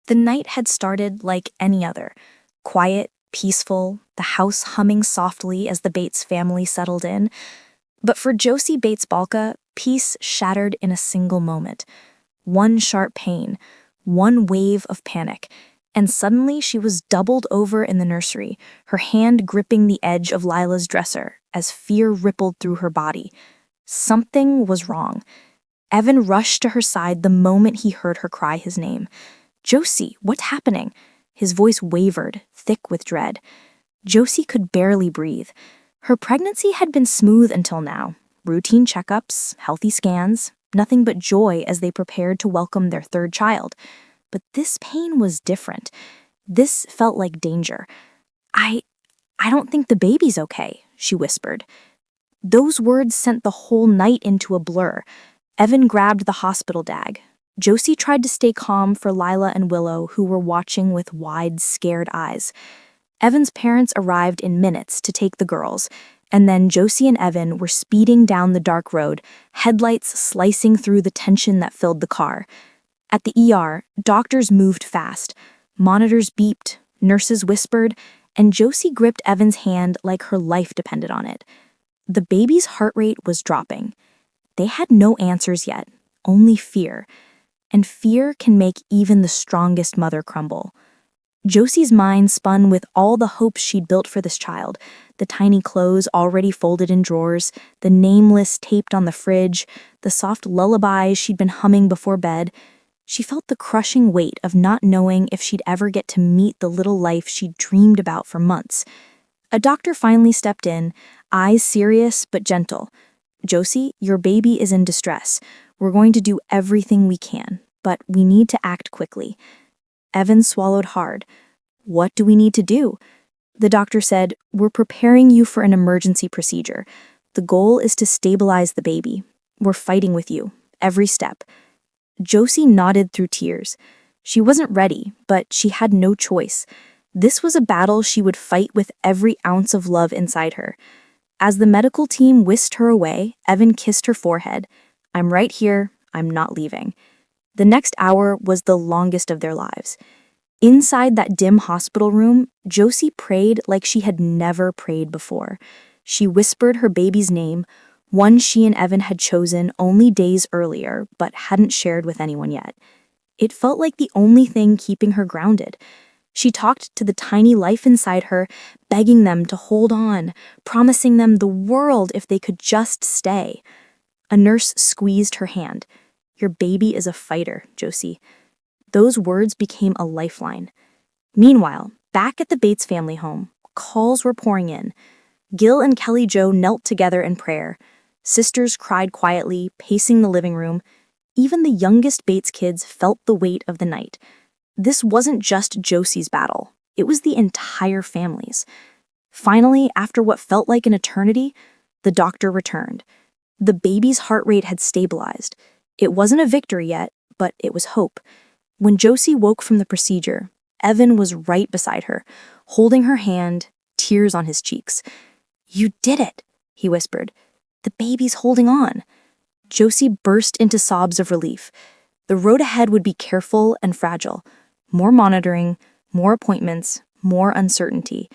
The night had started like any other, quiet, peaceful, the house humming softly as the Bates family settled in. But for Josie Bates-Balka, peace shattered in a single moment. One sharp pain, one wave of panic, and suddenly she was doubled over in the nursery, her hand gripping the edge of Lila's dresser as fear rippled through her body. Something was wrong. Evan rushed to her side the moment he heard her cry his name. "Josie, what's happening?" His voice wavered, thick with dread. Josie could barely breathe. Her pregnancy had been smooth until now. Routine checkups, healthy scans, nothing but joy as they prepared to welcome their third child. But this pain was different. This felt like danger. I don't think the baby's okay," she whispered. Those words sent the whole night into a blur. Evan grabbed the hospital dag. Josie tried to stay calm for Lila and Willow, who were watching with wide, scared eyes. Evan's parents arrived in minutes to take the girls, and then Josie and Evan were speeding down the dark road, headlights slicing through the tension that filled the car. At the ER, doctors moved fast. Monitors beeped, nurses whispered, and Josie gripped Evan's hand like her life depended on it. The baby's heart rate was dropping. They had no answers yet, only fear. And fear can make even the strongest mother crumble. Josie's mind spun with all the hopes she'd built for this child, the tiny clothes already folded in drawers, the nameless taped on the fridge, the soft lullabies she'd been humming before bed. She felt the crushing weight of not knowing if she'd ever get to meet the little life she'd dreamed about for months. A doctor finally stepped in, eyes serious but gentle. "Josie, your baby is in distress. We're going to do everything we can, but we need to act quickly." Evan swallowed hard. "What do we need to do?" The doctor said, "We're preparing you for an emergency procedure. The goal is to stabilize the baby. We're fighting with you, every step." Josie nodded through tears. She wasn't ready, but she had no choice. This was a battle she would fight with every ounce of love inside her. As the medical team whisked her away, Evan kissed her forehead. "I'm right here. I'm not leaving." The next hour was the longest of their lives. Inside that dim hospital room, Josie prayed like she had never prayed before. She whispered her baby's name, one she and Evan had chosen only days earlier, but hadn't shared with anyone yet. It felt like the only thing keeping her grounded. She talked to the tiny life inside her, begging them to hold on, promising them the world if they could just stay. A nurse squeezed her hand. "Your baby is a fighter, Josie." Those words became a lifeline. Meanwhile, back at the Bates family home, calls were pouring in. Gil and Kelly Jo knelt together in prayer. Sisters cried quietly, pacing the living room. Even the youngest Bates kids felt the weight of the night. This wasn't just Josie's battle. It was the entire family's. Finally, after what felt like an eternity, the doctor returned. The baby's heart rate had stabilized. It wasn't a victory yet, but it was hope. When Josie woke from the procedure, Evan was right beside her, holding her hand, tears on his cheeks. "You did it," he whispered. "The baby's holding on." Josie burst into sobs of relief. The road ahead would be careful and fragile. More monitoring, more appointments, more uncertainty.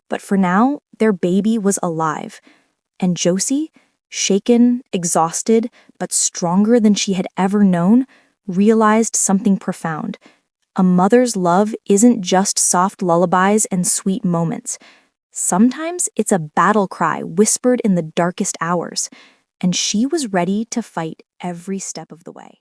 But for now, their baby was alive. And Josie, shaken, exhausted, but stronger than she had ever known, realized something profound. A mother's love isn't just soft lullabies and sweet moments. Sometimes it's a battle cry whispered in the darkest hours. And she was ready to fight every step of the way.